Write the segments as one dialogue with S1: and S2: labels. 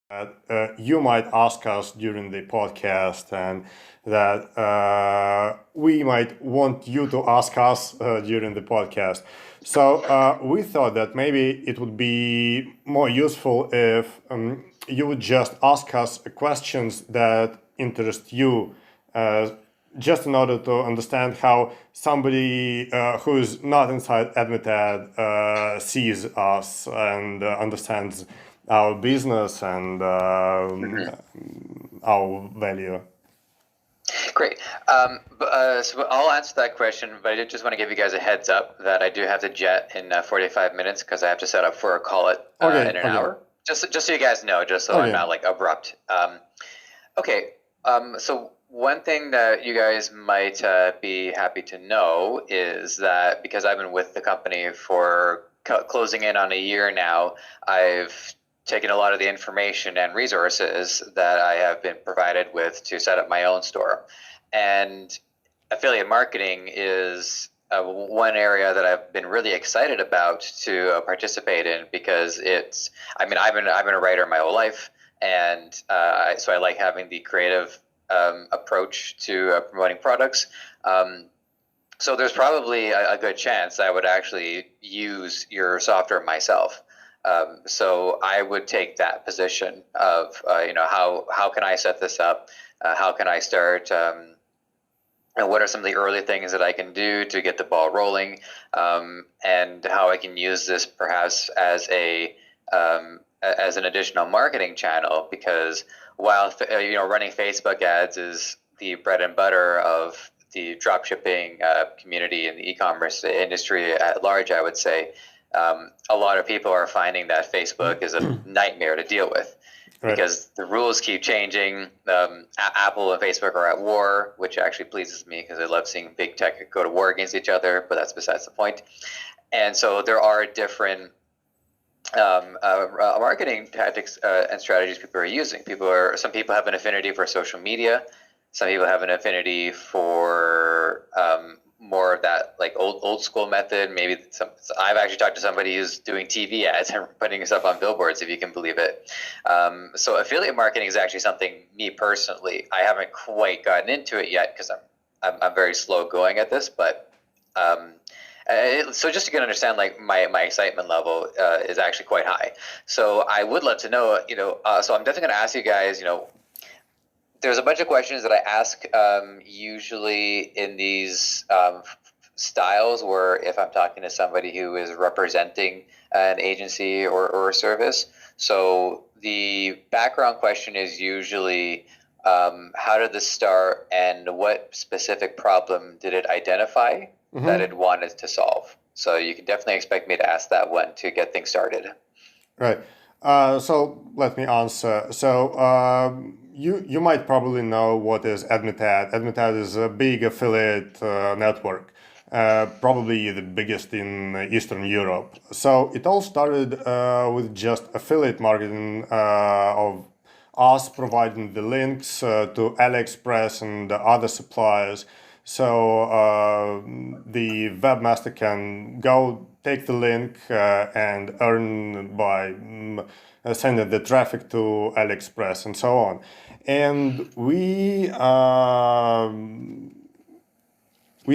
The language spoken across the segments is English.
S1: You might ask us during the podcast, and that we might want you to ask us during the podcast. So we thought that maybe it would be more useful if you would just ask us questions that interest you, uh, just in order to understand how somebody who's not inside AdmitAd sees us and understands our business and
S2: Mhm.
S1: our value.
S2: Great. So I'll answer that question, but I did just want to give you guys a heads up that I do have to jet in 45 minutes because I have to set up for a call
S1: Okay,
S2: in an
S1: okay,
S2: hour. Just so you guys know, just so I'm
S1: okay.
S2: not like abrupt. Okay. So one thing that you guys might be happy to know is that because I've been with the company for closing in on a year now, I've taken a lot of the information and resources that I have been provided with to set up my own store. And affiliate marketing is one area that I've been really excited about to participate in because I've been a writer my whole life, and so I like having the creative approach to promoting products. So there's probably a good chance I would actually use your software myself. So I would take that position of how can I set this up? How can I start? And what are some of the early things that I can do to get the ball rolling, and how I can use this perhaps as an additional marketing channel, because while running Facebook ads is the bread and butter of the dropshipping community and the e-commerce industry at large, I would say a lot of people are finding that Facebook is a nightmare to deal with
S1: Right.
S2: because the rules keep changing. Apple and Facebook are at war, which actually pleases me because I love seeing big tech go to war against each other, but that's besides the point. And so there are different marketing tactics and strategies people are using. Some people have an affinity for social media. Some people have an affinity for more of that like old school method. I've actually talked to somebody who's doing TV ads and putting stuff on billboards, if you can believe it. So affiliate marketing is actually something, me personally, I haven't quite gotten into it yet because I'm very slow going at this, but. So just to get understand, like my excitement level is actually quite high. So I would love to know, so I'm definitely going to ask you guys, there's a bunch of questions that I ask usually in these styles where if I'm talking to somebody who is representing an agency or a service. So the background question is usually how did this start and what specific problem did it identify that it wanted to solve? So you can definitely expect me to ask that one to get things started.
S1: Right. So let me answer. So you might probably know what is AdmitAd. AdmitAd is a big affiliate network, probably the biggest in Eastern Europe. So it all started with just affiliate marketing of us providing the links to AliExpress and the other suppliers. So the webmaster can go take the link and earn by sending the traffic to AliExpress and so on. And we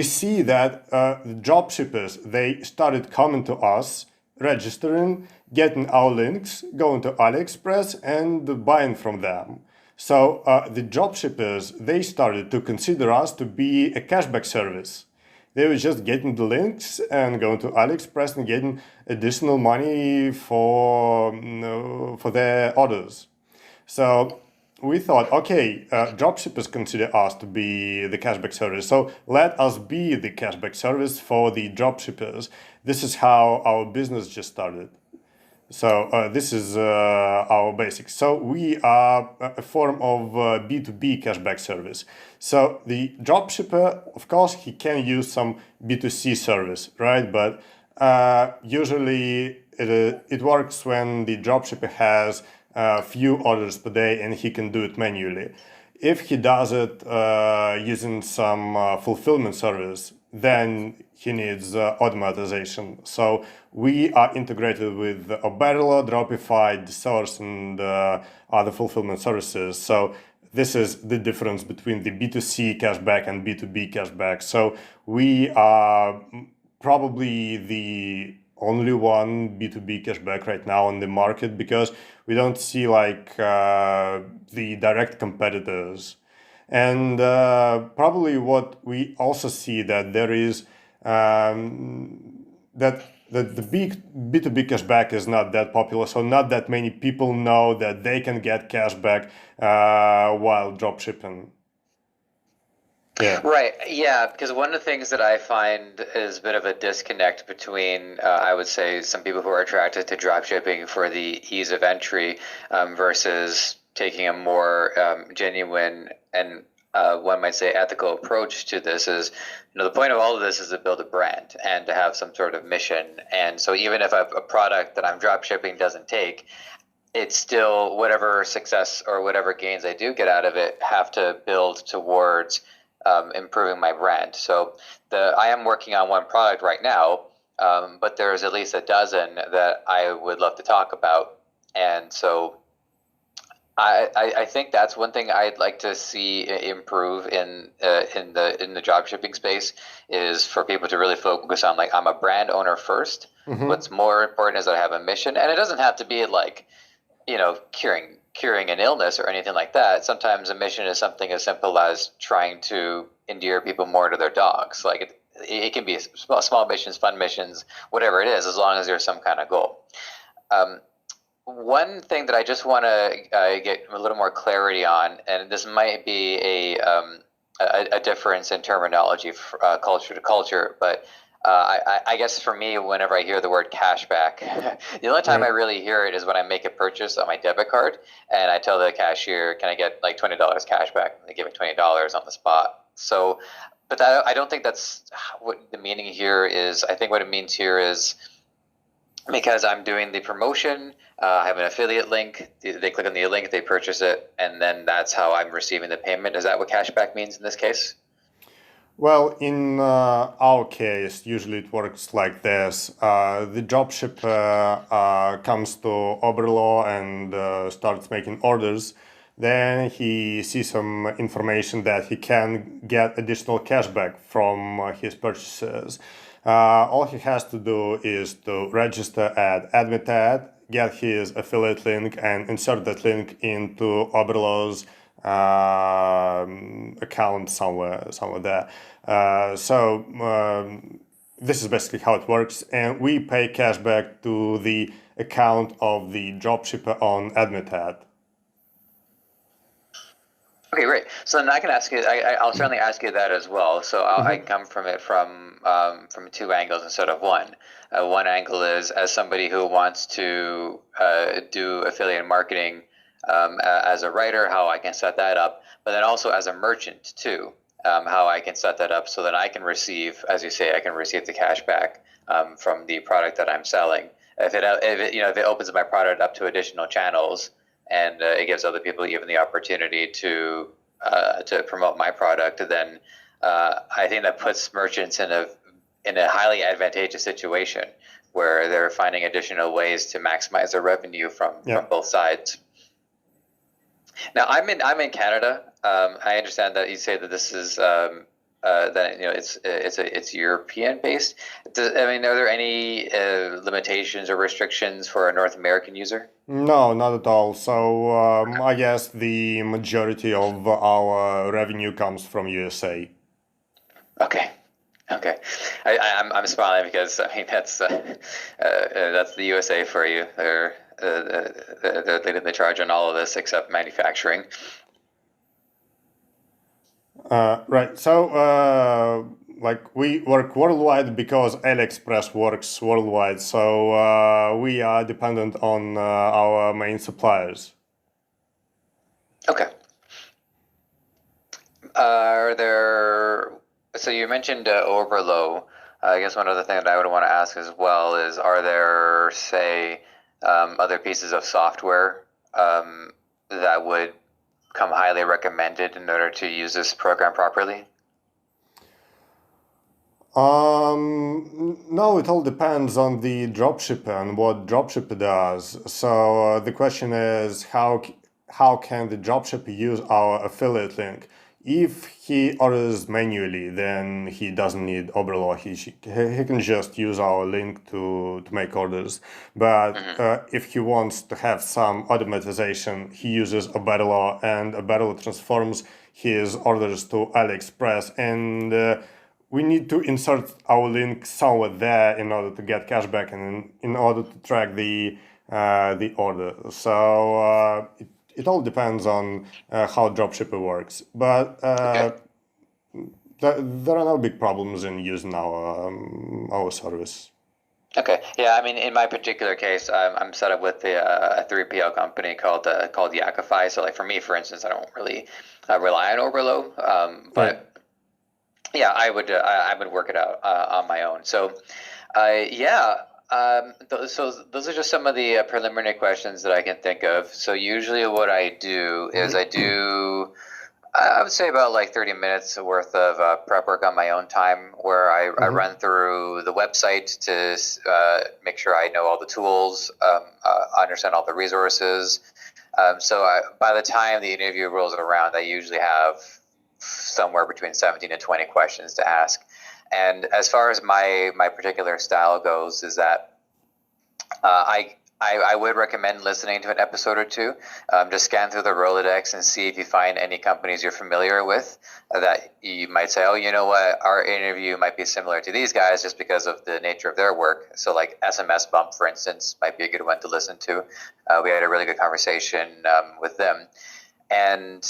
S1: see that the job shippers, they started coming to us, registering, getting our links, going to AliExpress and buying from them. So the job shippers, they started to consider us to be a cashback service. They were just getting the links and going to AliExpress and getting additional money for their orders. So we thought, okay, dropshippers consider us to be the cashback service, so let us be the cashback service for the dropshippers. This is how our business just started. So this is our basics. So we are a form of B2B cashback service. So the dropshipper, of course, he can use some B2C service, right? But usually it works when the dropshipper has a few orders per day and he can do it manually. If he does it using some fulfillment service, then he needs automatization. So we are integrated with Oberlo, Dropify, Source, and other fulfillment services. So this is the difference between the B2C cashback and B2B cashback. So we are probably the only one B2B cashback right now on the market, because we don't see like the direct competitors. And probably what we also see that there is that the big B2B cashback is not that popular, so not that many people know that they can get cashback while dropshipping. Yeah.
S2: Right. Yeah, because one of the things that I find is a bit of a disconnect between, I would say, some people who are attracted to dropshipping for the ease of entry versus taking a more genuine and one might say ethical approach to this is, the point of all of this is to build a brand and to have some sort of mission. And so even if a product that I'm dropshipping doesn't take, it's still whatever success or whatever gains I do get out of it have to build towards improving my brand. So I am working on one product right now, but there's at least a dozen that I would love to talk about. And so I think that's one thing I'd like to see improve in the job shipping space, is for people to really focus on, like, I'm a brand owner first.
S1: Mm-hmm.
S2: What's more important is that I have a mission, and it doesn't have to be like, curing an illness or anything like that. Sometimes a mission is something as simple as trying to endear people more to their dogs. Like it can be small missions, fun missions, whatever it is, as long as there's some kind of goal. One thing that I just want to get a little more clarity on, and this might be a difference in terminology, culture to culture, but I guess for me, whenever I hear the word cashback, the only time I really hear it is when I make a purchase on my debit card and I tell the cashier, can I get like $20 cash back? They give me $20 on the spot. So, but I don't think that's what the meaning here is. I think what it means here is, because I'm doing the promotion, I have an affiliate link, they click on the link, they purchase it, and then that's how I'm receiving the payment. Is that what cashback means in this case?
S1: Well, in our case, usually it works like this. The dropshipper comes to Oberlo and starts making orders. Then he sees some information that he can get additional cashback from his purchases. All he has to do is to register at AdmitAd, get his affiliate link, and insert that link into Oberlo's account somewhere there. This is basically how it works, and we pay cashback to the account of the dropshipper on AdmitAd.
S2: Okay, great. So then I can ask you. I'll certainly ask you that as well. So I come from it from two angles instead of one. One angle is as somebody who wants to do affiliate marketing as a writer, how I can set that up, but then also as a merchant too, how I can set that up so that I can receive, as you say, I can receive the cash back from the product that I'm selling. If it opens my product up to additional channels, and it gives other people even the opportunity to promote my product, then I think that puts merchants in a highly advantageous situation where they're finding additional ways to maximize their revenue from both sides. Now, I'm in Canada. I understand that you say that this is it's European based. Are there any limitations or restrictions for a North American user?
S1: No, not at all. So I guess the majority of our revenue comes from USA.
S2: Okay. I'm smiling because that's the USA for you. They charge on all of this except manufacturing.
S1: Right. So we work worldwide because AliExpress works worldwide. So we are dependent on our main suppliers.
S2: Okay. So you mentioned Oberlo. I guess one other thing that I would want to ask as well is, are there, say, other pieces of software that would come highly recommended in order to use this program properly?
S1: No, it all depends on the dropshipper and what dropshipper does. So the question is how can the dropshipper use our affiliate link? If he orders manually, then he doesn't need Oberlo. He can just use our link to make orders. But
S2: Hmm.
S1: if he wants to have some automatization, he uses Oberlo, and Oberlo transforms his orders to AliExpress, and we need to insert our link somewhere there in order to get cashback and in order to track the order. So it all depends on how dropshipper works. But
S2: Okay.
S1: there are no big problems in using our service.
S2: Okay. Yeah. I mean, in my particular case, I'm set up with a 3PL company called Yakify. So, like for me, for instance, I don't really rely on Overload.
S1: Right.
S2: But yeah, I would work it out on my own. So, yeah. So those are just some of the preliminary questions that I can think of. So usually, what I do is I would say about like 30 minutes worth of prep work on my own time, where I
S1: Mm-hmm.
S2: run through the website to make sure I know all the tools, understand all the resources. By the time the interview rolls around, I usually have somewhere between 17 and 20 questions to ask. And as far as my particular style goes, is that I would recommend listening to an episode or two. Just scan through the Rolodex and see if you find any companies you're familiar with that you might say, oh, you know what, our interview might be similar to these guys just because of the nature of their work. So, like SMS Bump, for instance, might be a good one to listen to. We had a really good conversation with them. And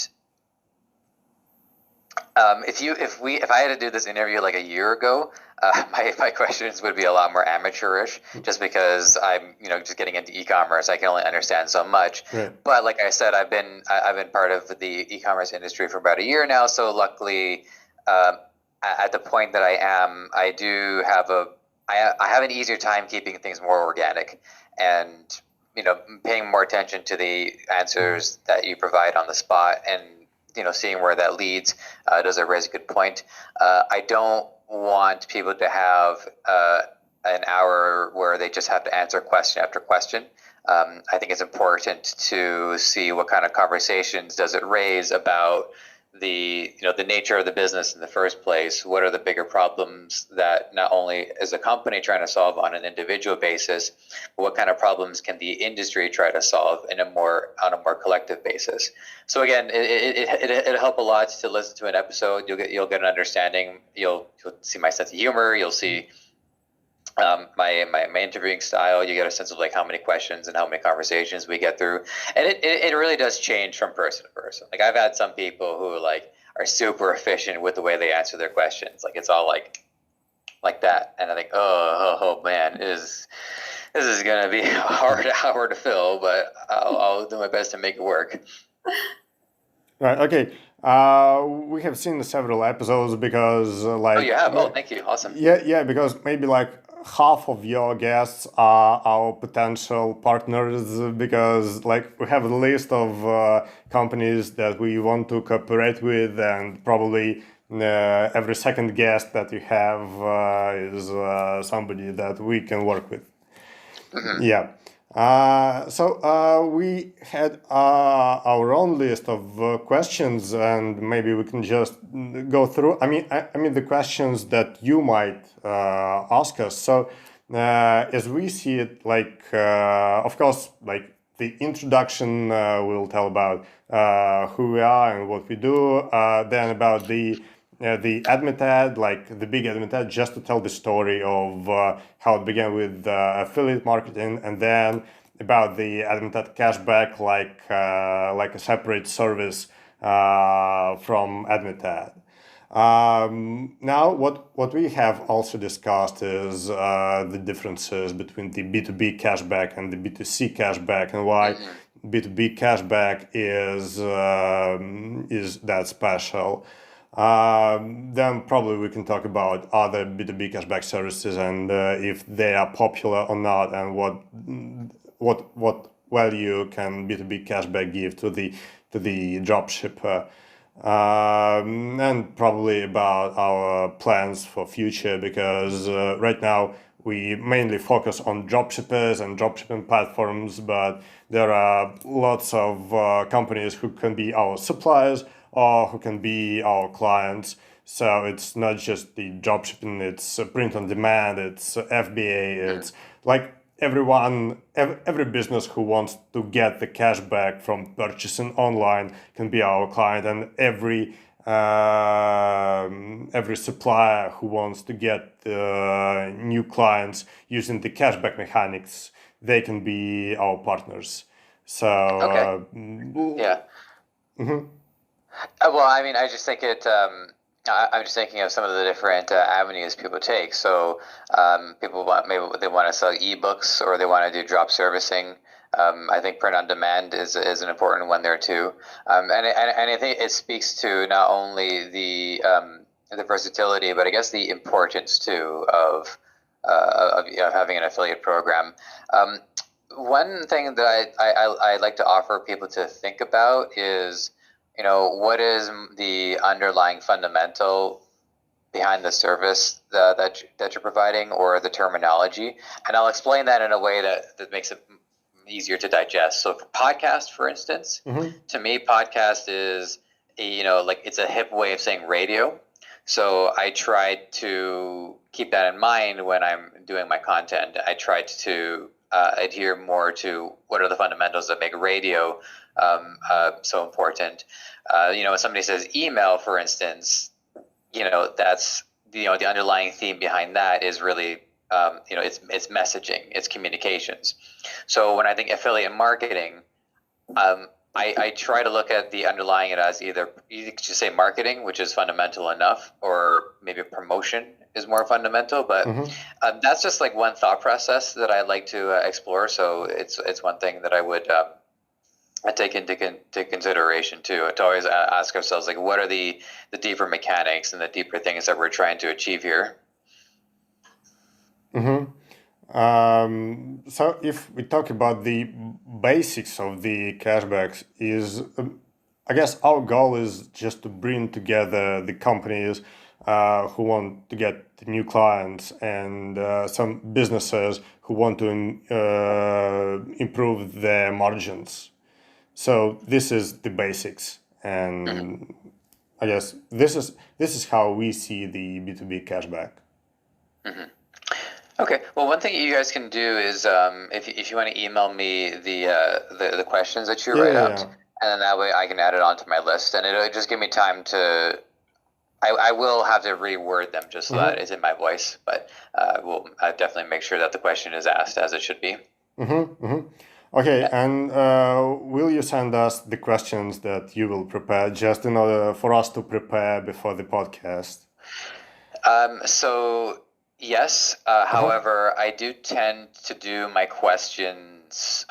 S2: if I had to do this interview like a year ago, my questions would be a lot more amateurish, just because I'm just getting into e-commerce. I can only understand so much.
S1: Right.
S2: But like I said, I've been part of the e-commerce industry for about a year now. So luckily, um, at the point that I am, I have an easier time keeping things more organic, and paying more attention to the answers that you provide on the spot, and seeing where that leads. Does it raise a good point? I don't want people to have an hour where they just have to answer question after question. I think it's important to see what kind of conversations does it raise about the nature of the business in the first place. What are the bigger problems that not only is a company trying to solve on an individual basis, but what kind of problems can the industry try to solve on a more collective basis? So again, it'll help a lot to listen to an episode. You'll get an understanding. You'll see my sense of humor. You'll see my interviewing style. You get a sense of like how many questions and how many conversations we get through, and it really does change from person to person. Like I've had some people who like are super efficient with the way they answer their questions. Like it's all like that, and I think oh man, this is gonna be a hard hour to fill, but I'll do my best to make it work.
S1: Right. Okay. We have seen several episodes because,
S2: Oh, you have? Oh, thank you. Awesome.
S1: yeah, because maybe like half of your guests are our potential partners because like we have a list of companies that we want to cooperate with, and probably every second guest that you have is somebody that we can work with.
S2: Mm-hmm.
S1: Yeah. We had our own list of questions, and maybe we can just go through. I mean the questions that you might ask us. So, as we see it, like of course, like the introduction will tell about who we are and what we do. Then about the admit ad, like the big admit ad, just to tell the story of how it began with affiliate marketing, and then about the admit ad cashback, like a separate service from admit ad. Now, what we have also discussed is the differences between the B2B cashback and the B2C cashback, and why
S2: Mm-hmm.
S1: B2B cashback is that special. Then probably we can talk about other B2B cashback services and if they are popular or not, and what value can B2B cashback give to the dropshipper. and probably about our plans for future, because right now we mainly focus on dropshippers and dropshipping platforms, but there are lots of companies who can be our suppliers or who can be our clients. So it's not just the dropshipping, it's print on demand, it's FBA, it's like every business who wants to get the cash back from purchasing online can be our client, and every supplier who wants to get new clients using the cashback mechanics, they can be our partners. So
S2: Okay. Yeah. Well, I mean, I just think I'm just thinking of some of the different avenues people take. So people maybe they want to sell ebooks or they want to do drop servicing. I think print on demand is an important one there too. And I think it speaks to not only the versatility, but I guess the importance too of having an affiliate program. One thing that I like to offer people to think about is, what is the underlying fundamental behind the service that you're providing, or the terminology, and I'll explain that in a way that makes it easier to digest. So for podcast, for instance, to me, podcast is like it's a hip way of saying radio. So I try to keep that in mind when I'm doing my content. I try to adhere more to what are the fundamentals that make radio so important. When somebody says email, for instance, that's the underlying theme behind that is really it's messaging, it's communications. So when I think affiliate marketing, I try to look at the underlying it as either you could just say marketing, which is fundamental enough, or maybe promotion is more fundamental. But that's just like one thought process that I like to explore. So it's one thing that I would take into consideration too. To always ask ourselves, like, what are the deeper mechanics and the deeper things that we're trying to achieve here?
S1: So if we talk about the basics of the cashbacks, I guess our goal is just to bring together the companies who want to get new clients and some businesses who want to improve their margins. So this is the basics, and I guess this is how we see the B2B cashback.
S2: Okay. Well, one thing you guys can do is if you want to email me the questions that you write out, and then that way I can add it onto my list, and it'll just give me time to. I will have to reword them just so that it's in my voice, but we'll definitely make sure that the question is asked as it should be.
S1: Okay, and will you send us the questions that you will prepare just in order for us to prepare before the podcast?
S2: So yes, however, I do tend to do my questions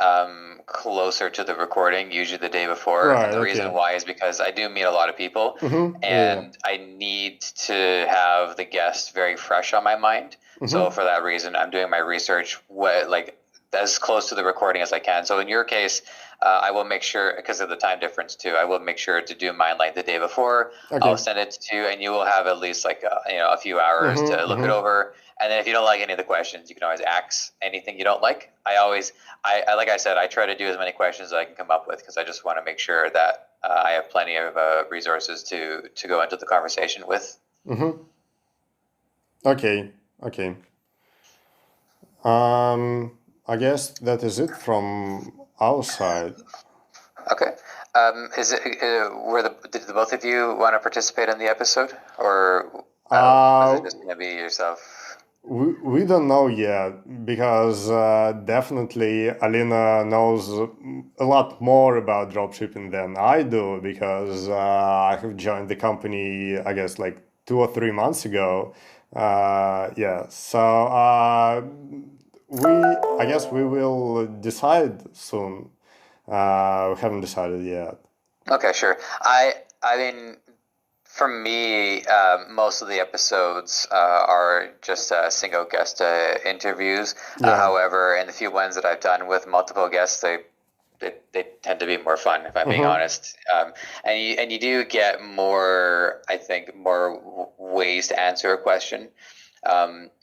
S2: closer to the recording, usually the day before.
S1: Right,
S2: And the reason why is because I do meet a lot of people, and I need to have the guest very fresh on my mind. So for that reason, I'm doing my research as close to the recording as I can. So in your case, I will make sure, because of the time difference too, I will make sure to do mine like the day before. Okay. I'll send it to you, and you will have at least like a few hours to look it over. And then if you don't like any of the questions, you can always ask anything you don't like. Like I said, I try to do as many questions as I can come up with, because I just want to make sure that I have plenty of resources to go into the conversation with.
S1: Okay. I guess that is it from our side.
S2: Okay. Did the both of you want to participate in the episode, or was it just going to be yourself?
S1: We don't know yet, because definitely Alina knows a lot more about dropshipping than I do, because I have joined the company, I guess, like 2 or 3 months ago. So I guess we will decide soon. We haven't decided yet.
S2: Okay, sure. I mean, for me, most of the episodes are just single guest interviews. However, in the few ones that I've done with multiple guests, they they tend to be more fun, if I'm being honest. And you do get more, I think, more ways to answer a question.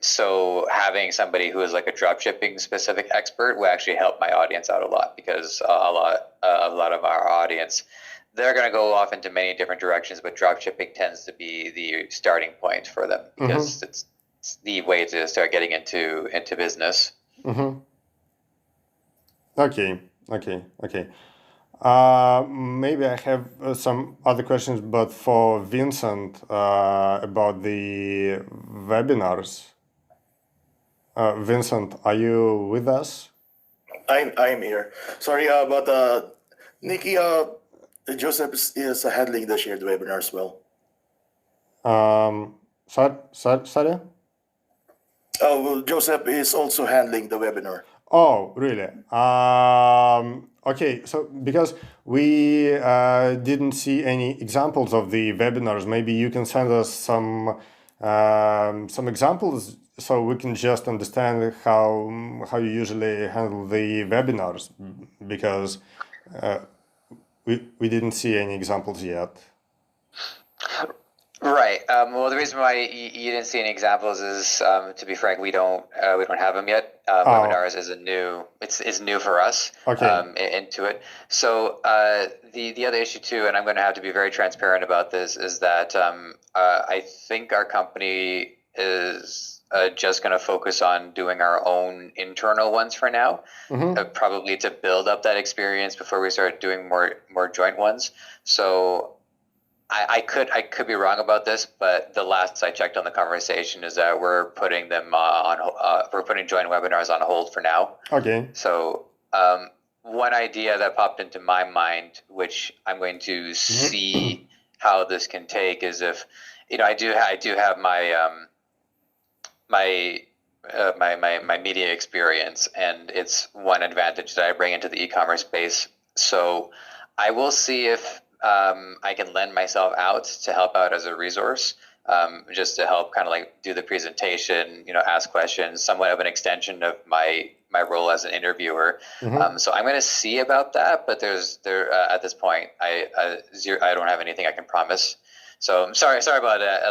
S2: So having somebody who is like a drop shipping specific expert will actually help my audience out a lot, because a lot of our audience, they're going to go off into many different directions, but drop shipping tends to be the starting point for them, because it's the way to start getting into business.
S1: Okay. Maybe I have some other questions, but for Vincent, about the webinars. Vincent, are you with us?
S3: I'm here. Sorry, but Nikki, Joseph is handling the shared webinar as well.
S1: Sorry?
S3: Oh, well, Joseph is also handling the webinar.
S1: Oh, really? Okay, so because we didn't see any examples of the webinars, maybe you can send us some examples so we can just understand how you usually handle the webinars, because we didn't see any examples yet.
S2: Right. Well, the reason why you didn't see any examples is, to be frank, we don't have them yet. Webinars is it's new for us.
S1: Okay.
S2: Into it. So the other issue too, and I'm going to have to be very transparent about this, is that I think our company is just going to focus on doing our own internal ones for now, probably to build up that experience before we start doing more joint ones. So I could be wrong about this, but the last I checked on the conversation is that we're putting them we're putting joint webinars on hold for now.
S1: Okay.
S2: So one idea that popped into my mind, which I'm going to see how this can take, is if I do have my my media experience, and it's one advantage that I bring into the e-commerce space. So I will see if I can lend myself out to help out as a resource, just to help kind of like do the presentation, ask questions, somewhat of an extension of my role as an interviewer. So I'm going to see about that, but at this point, I don't have anything I can promise. So I'm sorry about that.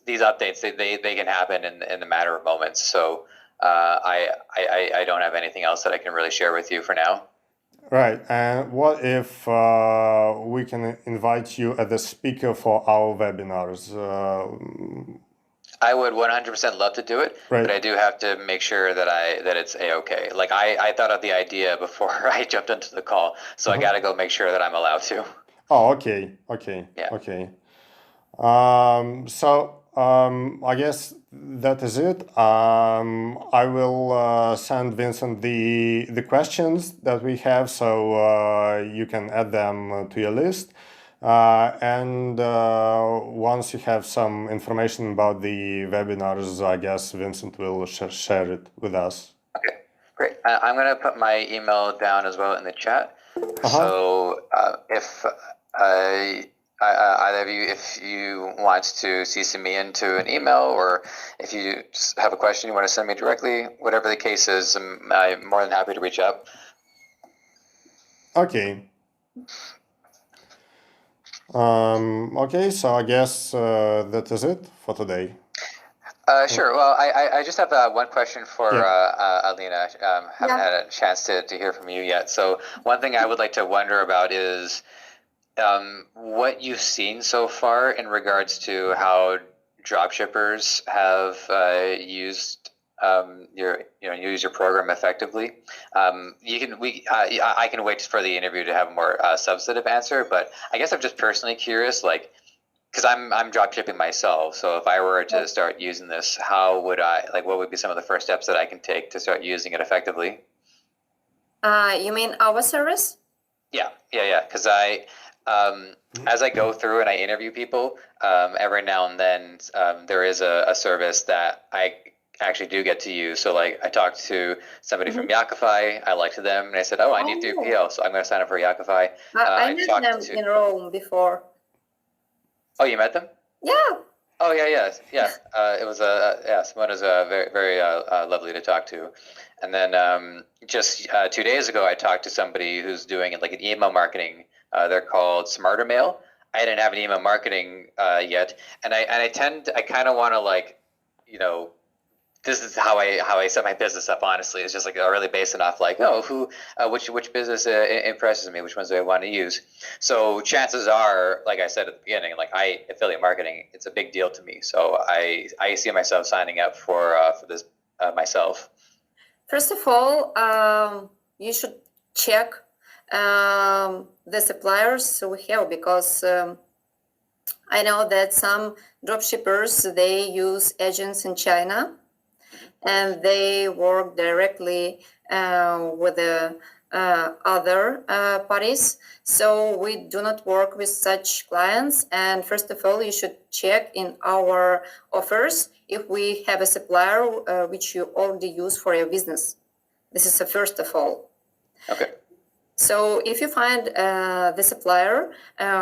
S2: These updates, they can happen in a matter of moments. So I don't have anything else that I can really share with you for now.
S1: Right. And what if we can invite you as a speaker for our webinars?
S2: I would 100% love to do it,
S1: Right.
S2: but I do have to make sure that it's a-okay. Like I thought of the idea before I jumped into the call, so I got to go make sure that I'm allowed to.
S1: Oh, okay.
S2: Yeah.
S1: Okay. So I guess that is it. I will send Vincent the questions that we have, so you can add them to your list. And once you have some information about the webinars, I guess Vincent will share it with us.
S2: Okay, great. I'm going to put my email down as well in the chat. So if either of you, if you want to CC me into an email, or if you just have a question you want to send me directly, whatever the case is, I'm more than happy to reach out.
S1: Okay. Okay, so I guess that is it for today.
S2: Sure. Well, I just have one question for Alina. Haven't had a chance to hear from you yet. So one thing I would like to wonder about is what you've seen so far in regards to how dropshippers have used use your program effectively. I can wait for the interview to have a more substantive answer, but I guess I'm just personally curious, because I'm dropshipping myself. So if I were to start using this, how would what would be some of the first steps that I can take to start using it effectively?
S4: You mean our service?
S2: Yeah. Because as I go through and I interview people, every now and then there is a service that I actually do get to use. So I talked to somebody from Yakify, I liked them, and I said, I need 3PL, so I'm going to sign up for Yakify.
S4: I met them in Rome before.
S2: Oh, you met them?
S4: Yeah.
S2: Oh yeah. It was Simona's very very lovely to talk to, and then just 2 days ago I talked to somebody who's doing like an email marketing. They're called Smarter Mail. I didn't have an email marketing yet, and I kind of want to like, you know, this is how I set my business up. Honestly, it's just like really basing off like, oh, which business impresses me, which ones do I want to use. So chances are, like I said at the beginning, like affiliate marketing, it's a big deal to me. So I see myself signing up for this myself.
S4: First of all, you should check the suppliers we have, because I know that some dropshippers, they use agents in China, and they work directly with the other parties. So we do not work with such clients. And first of all, you should check in our offers if we have a supplier which you already use for your business. This is the first of all.
S2: Okay.
S4: So if you find the supplier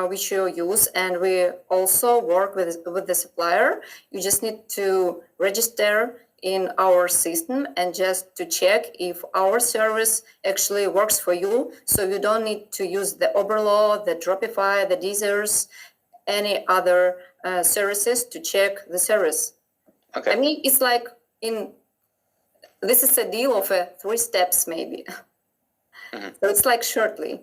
S4: which you use, and we also work with the supplier, you just need to register in our system and just to check if our service actually works for you. So you don't need to use the Overload, the Dropify, the Deezers, any other services to check the service.
S2: Okay.
S4: I mean, it's like this is a deal of 3 steps maybe. Mm-hmm. So it's like shortly.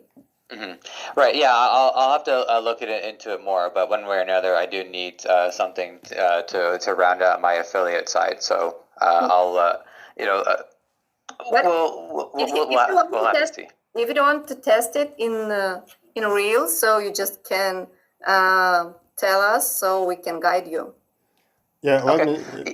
S2: Mm-hmm. Right. Yeah. I'll have to look into it more. But one way or another, I do need something to round out my affiliate side. So I'll we'll have to see.
S4: If you don't want to test it in real, so you just can tell us so we can guide you.
S1: Yeah,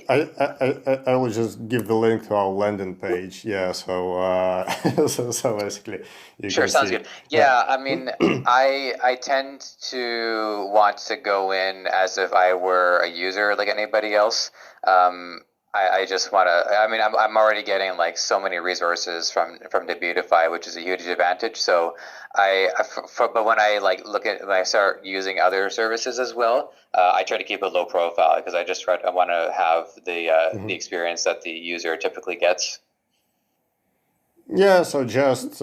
S1: I will just give the link to our landing page. Yeah, so so basically you
S2: sure,
S1: can
S2: sounds
S1: see.
S2: good. Yeah, I mean, I tend to want to go in as if I were a user like anybody else. I just want to. I mean, I'm already getting like so many resources from Debutify, which is a huge advantage. So but when I when I start using other services as well, I try to keep a low profile because I want to have the experience that the user typically gets.
S1: Yeah, so just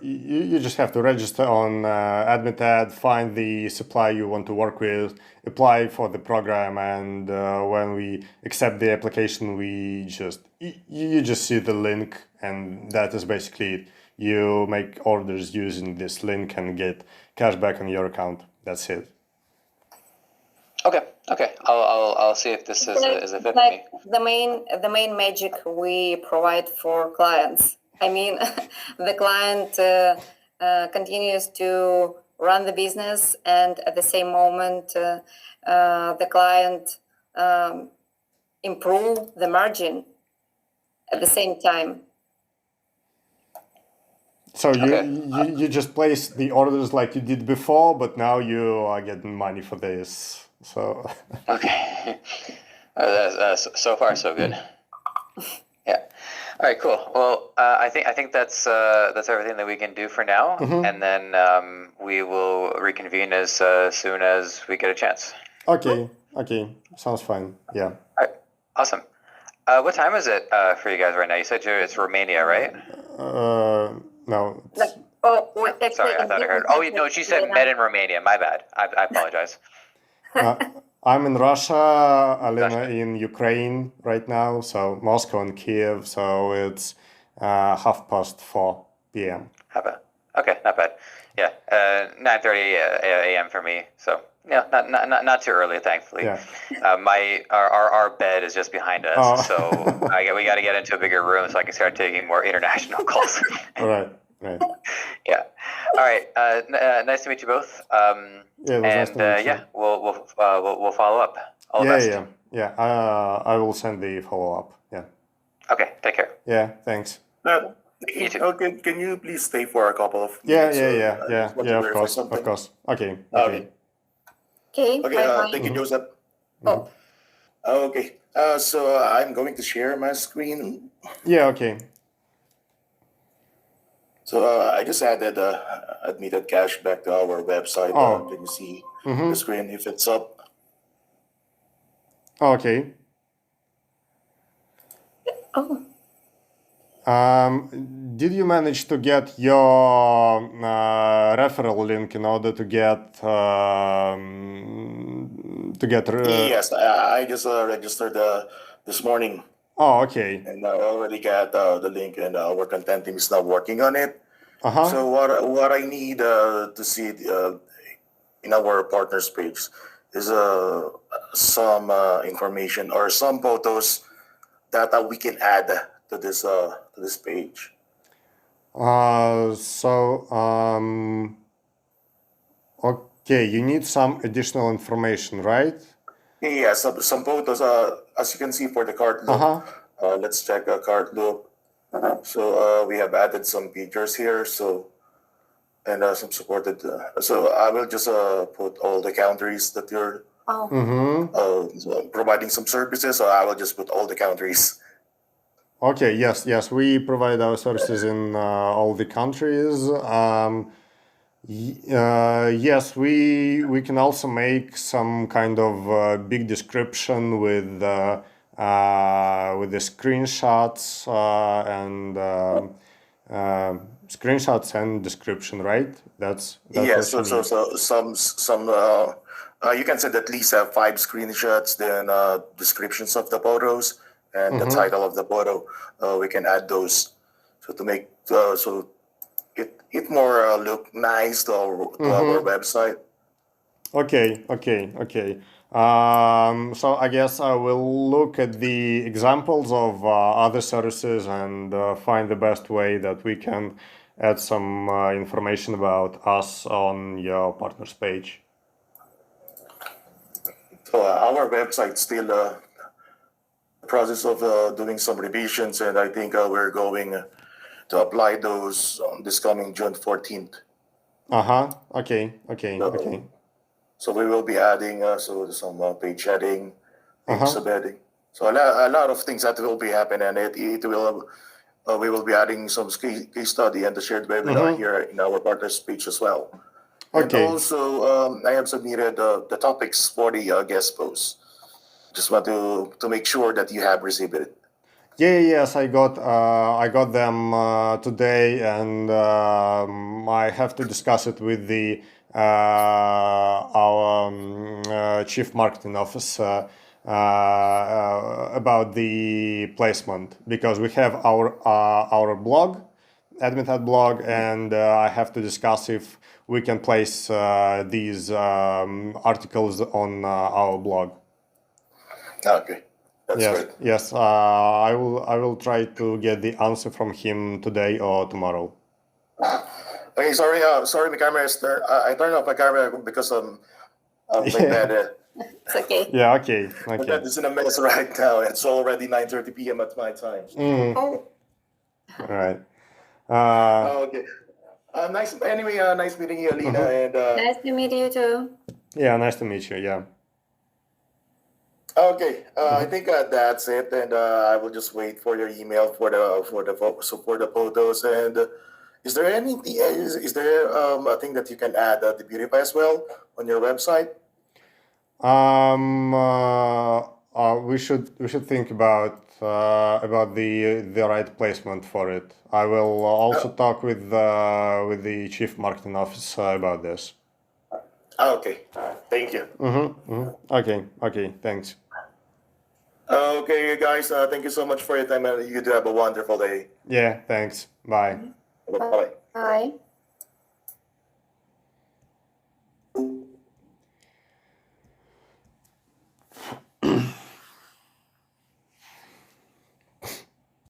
S1: you just have to register on AdmitAd, find the supplier you want to work with, apply for the program, and when we accept the application, you just see the link, and that is basically it. You make orders using this link and get cash back on your account. That's it.
S2: Okay. I'll see if this is a fit for me.
S4: The main magic we provide for clients. I mean, the client continues to run the business, and at the same moment, the client improve the margin at the same time.
S1: So you just place the orders like you did before, but now you are getting money for this. So
S2: okay, so far so good. Yeah. All right, cool. Well, I think that's everything that we can do for now, and then we will reconvene as soon as we get a chance.
S1: Okay, sounds fine. Yeah.
S2: All right, awesome. What time is it for you guys right now? You said it's Romania, right?
S1: No.
S2: Sorry, I thought I heard. Oh, no, she said met in Romania. My bad. I apologize.
S1: I'm in Russia. Alina in Ukraine right now. So Moscow and Kiev. So it's 4:30 p.m.
S2: Okay, not bad. Yeah, 9:30 a.m. for me. So yeah, not too early, thankfully.
S1: Yeah.
S2: Our bed is just behind us, so we got to get into a bigger room so I can start taking more international calls.
S1: All right.
S2: Yeah. All right. Nice to meet you both.
S1: Nice to meet you.
S2: We'll follow up. All the best.
S1: Yeah. I will send the follow up. Yeah.
S2: Okay. Take care.
S1: Yeah. Thanks.
S2: You too.
S3: Okay, can you please stay for a couple of
S1: Yeah.
S3: minutes?
S1: Yeah. Of course. Okay.
S4: Okay.
S3: Okay. Thank you, Joseph.
S4: Oh.
S3: Okay. So I'm going to share my screen.
S1: Yeah. Okay.
S3: So I just added admitted cash back to our website. Can you see the screen if it's up?
S1: Okay.
S4: Oh,
S1: Did you manage to get your referral link in order to get
S3: Yes, I just registered this morning,
S1: Oh, okay.
S3: and I already got the link, and our content team is now working on it.
S1: Uh-huh.
S3: So what I need to see in our partners page is some information or some photos that we can add to this page.
S1: Okay, you need some additional information, right?
S3: Yeah, some photos. As you can see for the cart loop.
S1: Uh-huh.
S3: Let's check a cart loop. So we have added some pictures here. So and some supported. So I will just put all the countries that you're
S4: oh,
S3: providing some services. So I will just put all the countries.
S1: Okay, yes, we provide our services in all the countries. Yes, we can also make some kind of big description with the screenshots screenshots and description, right? That's
S3: Yes.
S1: what you
S3: So
S1: need.
S3: some you can send at least 5 screenshots, then descriptions of the photos and the title of the photo. We can add those so to make so it more look nice to our website.
S1: Okay. So I guess I will look at the examples of other services and find the best way that we can add some information about us on your partners page.
S3: So our website still process of doing some revisions, and I think we're going to apply those on this coming June 14th.
S1: Uh-huh. Okay.
S3: So we will be adding some page heading, page
S1: Uh-huh.
S3: subheading. So a lot of things that will be happening, and it will we will be adding some case study and the shared webinar here in our partners page as well. And
S1: Okay.
S3: also, I have submitted the topics for the guest posts. Just want to make sure that you have received it.
S1: Yes, I got them today, and I have to discuss it with the our chief marketing officer about the placement, because we have our blog, admin blog, and I have to discuss if we can place these articles on our blog.
S3: Okay, that's great.
S1: Yes. I will try to get the answer from him today or tomorrow.
S3: Okay, sorry, my camera is I turned off my camera because my bed.
S4: it's okay.
S1: Yeah. Okay.
S3: My bed is in a mess right now. It's already 9:30 p.m. at my time.
S4: Oh,
S1: All right.
S3: Okay. Nice. Anyway, nice meeting you, Alina. And
S4: nice to meet you too.
S1: Yeah. Nice to meet you. Yeah.
S3: okay, I think that's it. And I will just wait for your email for the photos. And is there anything? Is there a thing that you can add the Beautify as well on your website?
S1: We should think about the right placement for it. I will also talk with the chief marketing officer about this.
S3: Okay. Thank you.
S1: Okay. Thanks.
S3: Okay, guys. Thank you so much for your time. And you do have a wonderful day.
S1: Yeah. Thanks. Bye.
S3: Bye.
S4: Bye.